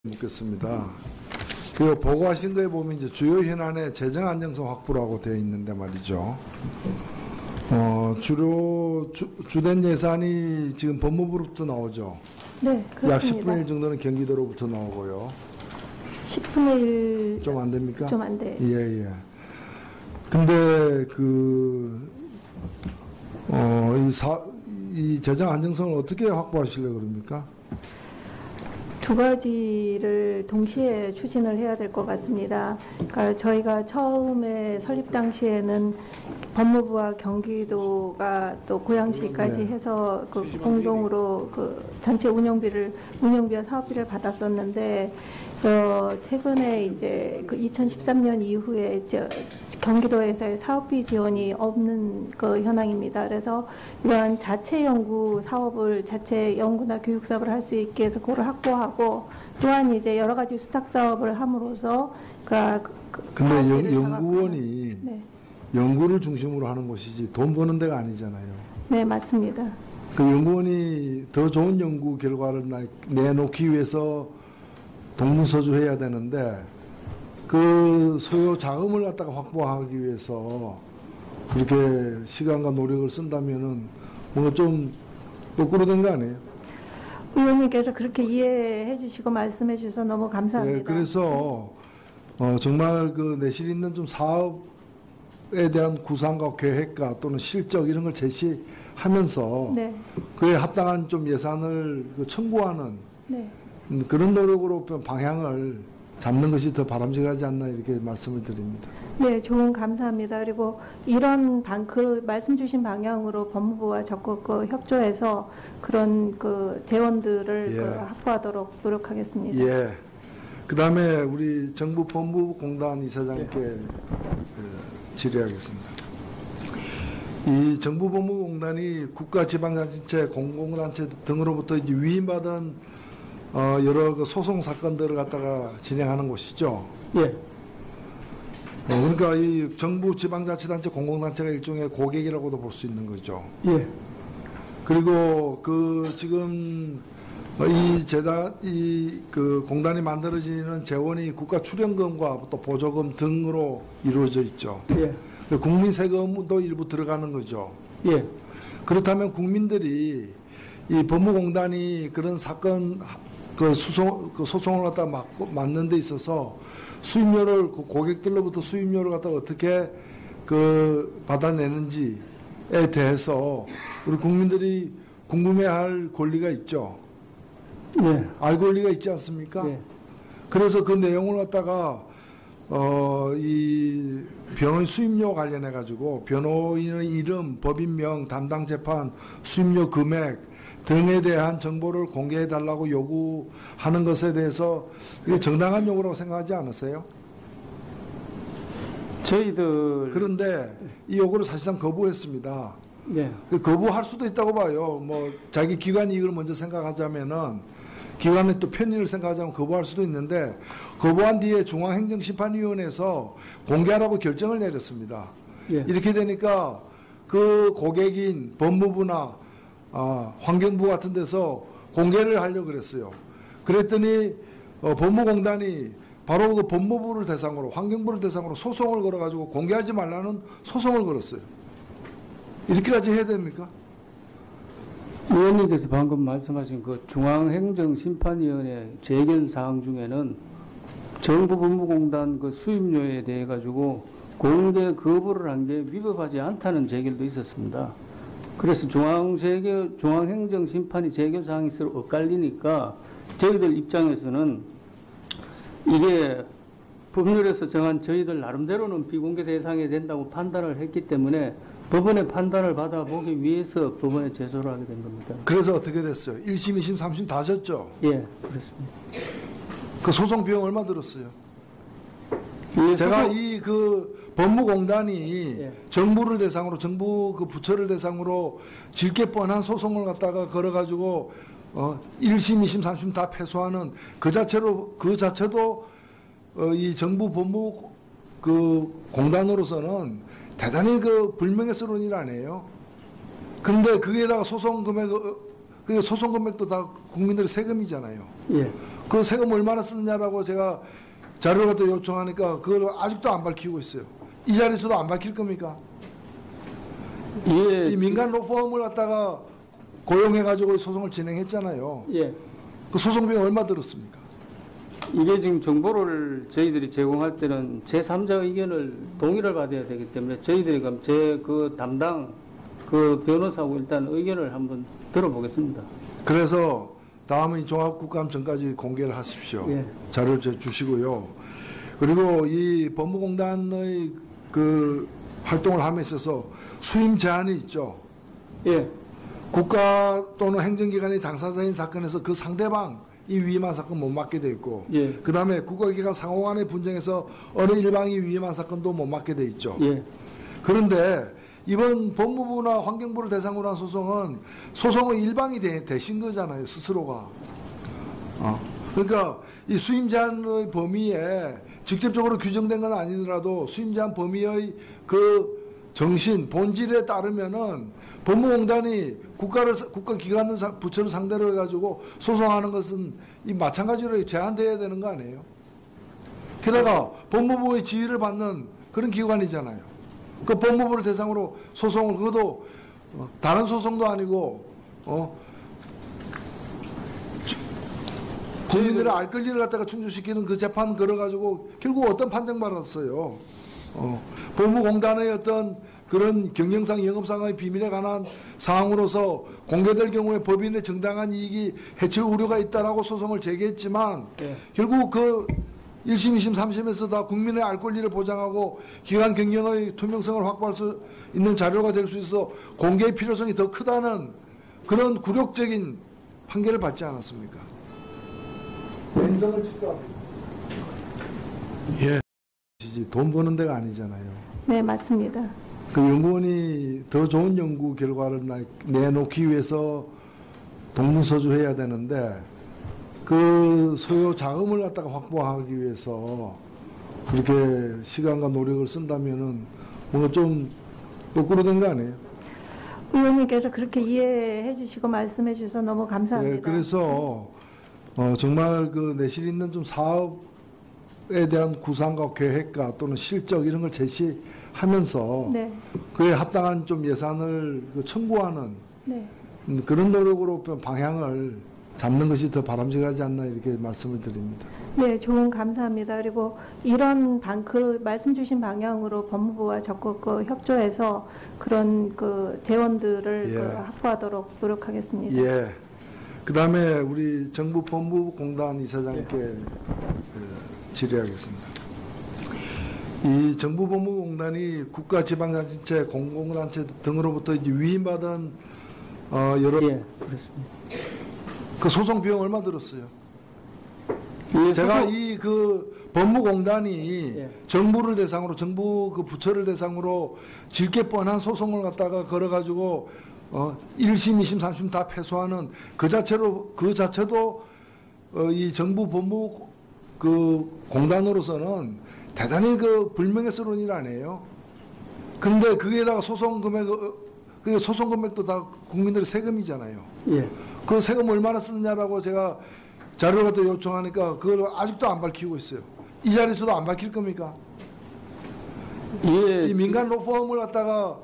묻겠습니다. 그 보고하신 거에 보면 이제 주요 현안의 재정 안정성 확보라고 되어 있는데 말이죠. 주로 주된 예산이 지금 법무부로부터 나오죠. 네, 그렇습니다. 약 10분의 1 정도는 경기도로부터 나오고요. 10분의 1. 좀 안 됩니까? 좀 안 돼. 예, 예. 근데 이 재정 안정성을 어떻게 확보하시려고 그럽니까? 두 가지를 동시에 추진을 해야 될 것 같습니다. 그러니까 저희가 처음에 설립 당시에는 법무부와 경기도가 또 고양시까지 해서 그 공동으로 그 전체 운영비와 사업비를 받았었는데, 최근에 이제 그 2013년 이후에 경기도에서의 사업비 지원이 없는 그 현황입니다. 그래서 이러한 자체 연구 사업을, 자체 연구나 교육 사업을 할 수 있게 해서 그걸 확보하고, 또한 이제 여러 가지 수탁 사업을 함으로써 근데 연구원이 네. 연구를 중심으로 하는 곳이지 돈 버는 데가 아니잖아요. 네, 맞습니다. 그 연구원이 더 좋은 연구 결과를 내놓기 위해서 동문서주해야 되는데, 그 소요 자금을 갖다가 확보하기 위해서 그렇게 시간과 노력을 쓴다면은 뭔가 좀 거꾸로 된 거 아니에요? 의원님께서 그렇게 이해해 주시고 말씀해 주셔서 너무 감사합니다. 네, 그래서 정말 그 내실 있는 좀 사업에 대한 구상과 계획과 또는 실적 이런 걸 제시하면서 네. 그에 합당한 좀 예산을 청구하는 네. 그런 노력으로 방향을 잡는 것이 더 바람직하지 않나 이렇게 말씀을 드립니다. 네, 조언 감사합니다. 그리고 이런 그 말씀 주신 방향으로 법무부와 적극 협조해서 그런 그 재원들을 예. 확보하도록 노력하겠습니다. 예. 그 다음에 우리 정부 법무공단 이사장께 질의하겠습니다. 이 정부 법무공단이 국가지방자치단체, 공공단체 등으로부터 이제 위임받은 여러 그 소송 사건들을 갖다가 진행하는 곳이죠. 예. 그러니까 이 정부 지방자치단체 공공단체가 일종의 고객이라고도 볼 수 있는 거죠. 예. 그리고 그 지금 그 공단이 만들어지는 재원이 국가 출연금과 또 보조금 등으로 이루어져 있죠. 예. 국민 세금도 일부 들어가는 거죠. 예. 그렇다면 국민들이 이 법무공단이 그런 사건 소송을 갖다가 맞는 데 있어서 수임료를 고객들로부터 수임료를 갖다가 어떻게 받아내는지에 대해서 우리 국민들이 궁금해할 권리가 있죠. 예. 알 권리가 있지 않습니까? 예. 그래서 그 내용을 갖다가 이 변호인 수임료 관련해 가지고 변호인의 이름, 법인명, 담당 재판, 수임료 금액 등에 대한 정보를 공개해 달라고 요구하는 것에 대해서 이게 정당한 요구라고 생각하지 않으세요? 그런데 이 요구를 사실상 거부했습니다. 예. 거부할 수도 있다고 봐요. 뭐 자기 기관 이익을 먼저 생각하자면은, 기관의 또 편의를 생각하자면 거부할 수도 있는데, 거부한 뒤에 중앙행정심판위원회에서 공개하라고 결정을 내렸습니다. 예. 이렇게 되니까 그 고객인 법무부나 환경부 같은 데서 공개를 하려고 그랬어요. 그랬더니 법무공단이 바로 그 법무부를 대상으로, 환경부를 대상으로 소송을 걸어가지고 공개하지 말라는 소송을 걸었어요. 이렇게까지 해야 됩니까? 의원님께서 방금 말씀하신 그 중앙행정심판위원회 재견 사항 중에는 정부 법무공단 그 수임료에 대해 가지고 공개 거부를 한 게 위법하지 않다는 재결도 있었습니다. 그래서 중앙행정심판이 재결 사항이 서로 엇갈리니까 저희들 입장에서는 이게 법률에서 정한 저희들 나름대로는 비공개 대상이 된다고 판단을 했기 때문에 법원의 판단을 받아보기 위해서 법원에 제소를 하게 된 겁니다. 그래서 어떻게 됐어요? 1심, 2심, 3심 다 졌죠? 예, 그렇습니다. 그 소송 비용 얼마 들었어요? 예, 제가 법무공단이 예. 정부를 대상으로, 정부 그 부처를 대상으로 질게 뻔한 소송을 갖다가 걸어가지고 1심, 2심, 3심 다 패소하는 그 자체도 이 정부 법무 공단으로서는 대단히 불명예스러운 일 아니에요. 그런데 거기에다가 소송 금액도 다 국민들의 세금이잖아요. 예. 그 세금 얼마나 쓰느냐라고 제가 자료를 갖다 요청하니까 그걸 아직도 안 밝히고 있어요. 이 자리에서도 안 밝힐 겁니까? 예, 이 민간 로펌을 갖다가 고용해가지고 소송을 진행했잖아요. 예. 그 소송 비용 얼마 들었습니까? 이게 지금 정보를 저희들이 제공할 때는 제3자 의견을 동의를 받아야 되기 때문에 저희들이 그럼 제 그 담당 그 변호사하고 일단 의견을 한번 들어보겠습니다. 그래서 다음은 종합국감 전까지 공개를 하십시오. 예. 자료를 주시고요. 그리고 이 법무공단의 그 활동을 함에 있어서 수임 제한이 있죠. 예, 국가 또는 행정기관이 당사자인 사건에서 그 상대방이 위임한 사건 못 맡게 돼 있고, 예. 그 다음에 국가기관 상호 간의 분쟁에서 어느 일방이 위임한 사건도 못 맡게 돼 있죠. 예, 그런데 이번 법무부나 환경부를 대상으로 한 소송은 일방이 되신 거잖아요, 스스로가. 그러니까 이 수임 제한의 범위에 직접적으로 규정된 건 아니더라도 수임 제한 범위의 그 정신, 본질에 따르면은 법무공단이 국가기관을 부처를 상대로 해가지고 소송하는 것은 이 마찬가지로 제한돼야 되는 거 아니에요? 게다가 법무부의 지휘를 받는 그런 기관이잖아요. 그 법무부를 대상으로 소송을, 그것도 다른 소송도 아니고 국민들의 알 권리를 갖다가 충족시키는 그 재판 걸어가지고 결국 어떤 판정 받았어요. 법무공단의 어떤 그런 경영상 영업상의 비밀에 관한 사항으로서 공개될 경우에 법인의 정당한 이익이 해칠 우려가 있다라고 소송을 제기했지만 예. 결국 그 1심, 2심, 3심에서 다 국민의 알 권리를 보장하고 기관 경영의 투명성을 확보할 수 있는 자료가 될 수 있어 공개의 필요성이 더 크다는 그런 굴욕적인 판결을 받지 않았습니까? 맹성을 측도합니다. 예. 돈 버는 데가 아니잖아요. 네, 맞습니다. 그 연구원이 더 좋은 연구 결과를 내놓기 위해서 동문서주해야 되는데 그 소요 자금을 갖다가 확보하기 위해서 그렇게 시간과 노력을 쓴다면은 뭔가 좀 거꾸로 된 거 아니에요? 의원님께서 그렇게 이해해 주시고 말씀해 주셔서 너무 감사합니다. 네, 그래서 정말 그 내실 있는 좀 사업에 대한 구상과 계획과 또는 실적 이런 걸 제시하면서 네, 그에 합당한 좀 예산을 청구하는 네. 그런 노력으로 방향을 잡는 것이 더 바람직하지 않나 이렇게 말씀을 드립니다. 네, 조언 감사합니다. 그리고 이런 그 말씀 주신 방향으로 법무부와 적극 협조해서 그런 그 재원들을 예. 확보하도록 노력하겠습니다. 예. 그 다음에 우리 정부 법무공단 이사장께 질의하겠습니다. 이 정부 법무공단이 국가 지방자치단체, 공공단체 등으로부터 이제 위임받은 여러 예, 그렇습니다. 그 소송 비용 얼마 들었어요? 예, 제가 소송- 이 그 법무공단이 예. 정부를 대상으로 정부 그 부처를 대상으로 질게 뻔한 소송을 갖다가 걸어가지고 1심, 2심, 3심 다 패소하는 그 자체도 이 정부 법무 그 공단으로서는 대단히 그 불명예스러운 일 아니에요. 그런데 거기에다가 소송 금액도 다 국민들의 세금이잖아요. 예, 그 세금 얼마나 쓰느냐라고 제가 자료를 갖다 요청하니까 그걸 아직도 안 밝히고 있어요. 이 자리에서도 안 밝힐 겁니까? 예, 이 민간 로펌을 갖다가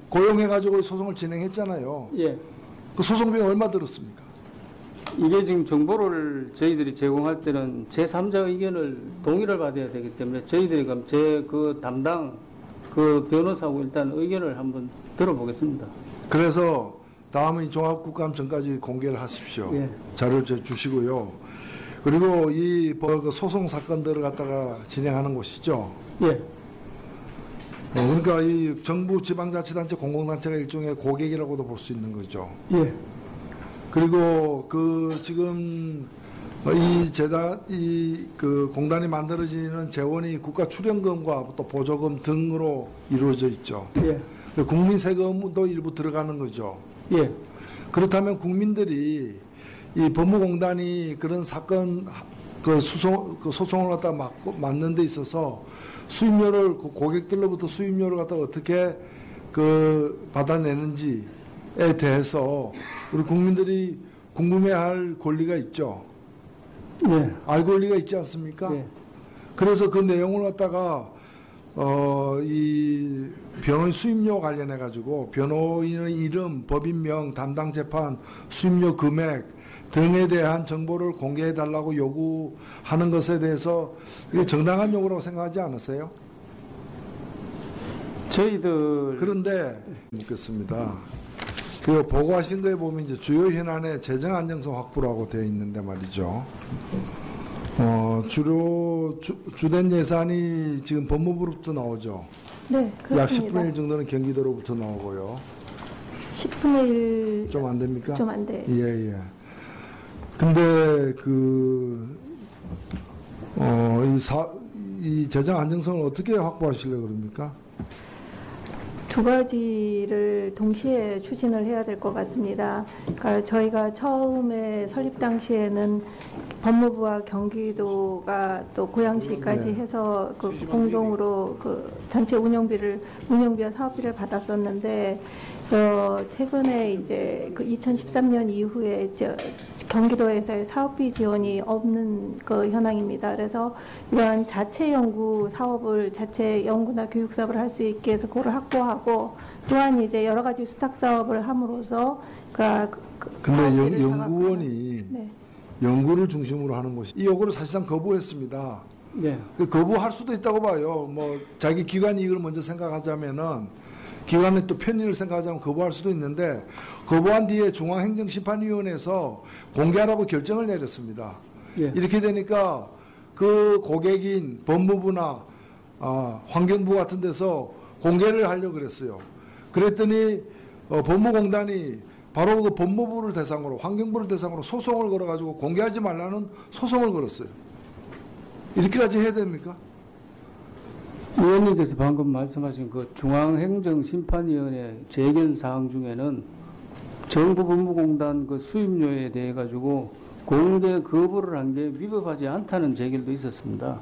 고용해가지고 소송을 진행했잖아요. 예. 그 소송 비용 얼마 들었습니까? 이게 지금 정보를 저희들이 제공할 때는 제3자 의견을 동의를 받아야 되기 때문에 저희들이 그럼 제 그 담당 그 변호사하고 일단 의견을 한번 들어보겠습니다. 그래서 다음은 종합국감 전까지 공개를 하십시오. 예. 자료를 주시고요. 그리고 이 그 소송 사건들을 갖다가 진행하는 곳이죠. 예, 그러니까 이 정부 지방자치단체 공공단체가 일종의 고객이라고도 볼 수 있는 거죠. 예, 그리고 그 지금 이 그 공단이 만들어지는 재원이 국가 출연금과 또 보조금 등으로 이루어져 있죠. 예, 국민 세금도 일부 들어가는 거죠. 예, 그렇다면 국민들이 이 법무공단이 그런 사건 그 소송을 갖다 맞는 데 있어서 수임료를 그 고객들로부터 수임료를 갖다 어떻게 그 받아내는지에 대해서 우리 국민들이 궁금해할 권리가 있죠. 네. 알 권리가 있지 않습니까? 네. 그래서 그 내용을 갖다가 이 변호인 수임료 관련해 가지고 변호인의 이름, 법인명, 담당 재판, 수임료 금액 등에 대한 정보를 공개해 달라고 요구하는 것에 대해서 이게 정당한 요구라고 생각하지 않으세요? 저희들 그런데 묻겠습니다. 그 보고하신 거에 보면 이제 주요 현안에 재정 안정성 확보라고 되어 있는데 말이죠. 주로 주된 예산이 지금 법무부로부터 나오죠. 네, 약 그렇습니다. 10분의 1 정도는 경기도로부터 나오고요. 10분의 1 좀 안 됩니까? 좀 안 돼. 예, 예. 근데 이 재정 안정성을 어떻게 확보하시려고 그럽니까? 두 가지를 동시에 추진을 해야 될 것 같습니다. 그러니까 저희가 처음에 설립 당시에는 법무부와 경기도가 또 고양시까지 네. 해서 그 공동으로 그 전체 운영비와 사업비를 받았었는데 최근에 이제 그 2013년 이후에 경기도에서의 사업비 지원이 없는 그 현황입니다. 그래서 이러한 자체 연구 사업을 자체 연구나 교육 사업을 할 수 있게 해서 그걸 확보하고 또한 이제 여러 가지 수탁 사업을 함으로써 근데 사업비를 연구원이 네. 연구를 중심으로 하는 것이 이 요구를 사실상 거부했습니다. 네. 거부할 수도 있다고 봐요. 뭐 자기 기관 이익을 먼저 생각하자면은 기관의 또 편의를 생각하자면 거부할 수도 있는데 거부한 뒤에 중앙행정심판위원회에서 공개하라고 결정을 내렸습니다. 예. 이렇게 되니까 그 고객인 법무부나 환경부 같은 데서 공개를 하려고 그랬어요. 그랬더니 법무공단이 바로 그 법무부를 대상으로 환경부를 대상으로 소송을 걸어가지고 공개하지 말라는 소송을 걸었어요. 이렇게까지 해야 됩니까? 의원님께서 방금 말씀하신 그 중앙행정심판위원회 재견 사항 중에는 정부 법무공단 그 수임료에 대해 가지고 공개 거부를 한 게 위법하지 않다는 재결도 있었습니다.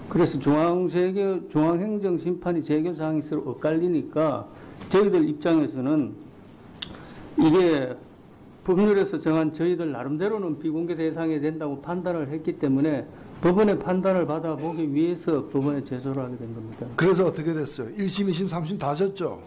그래서 중앙행정심판이 재결 사항이 서로 엇갈리니까 저희들 입장에서는 이게 법률에서 정한 저희들 나름대로는 비공개 대상이 된다고 판단을 했기 때문에 법원의 판단을 받아보기 위해서 법원에 제소를 하게 된 겁니다. 그래서 어떻게 됐어요? 1심, 2심, 3심 다 졌죠?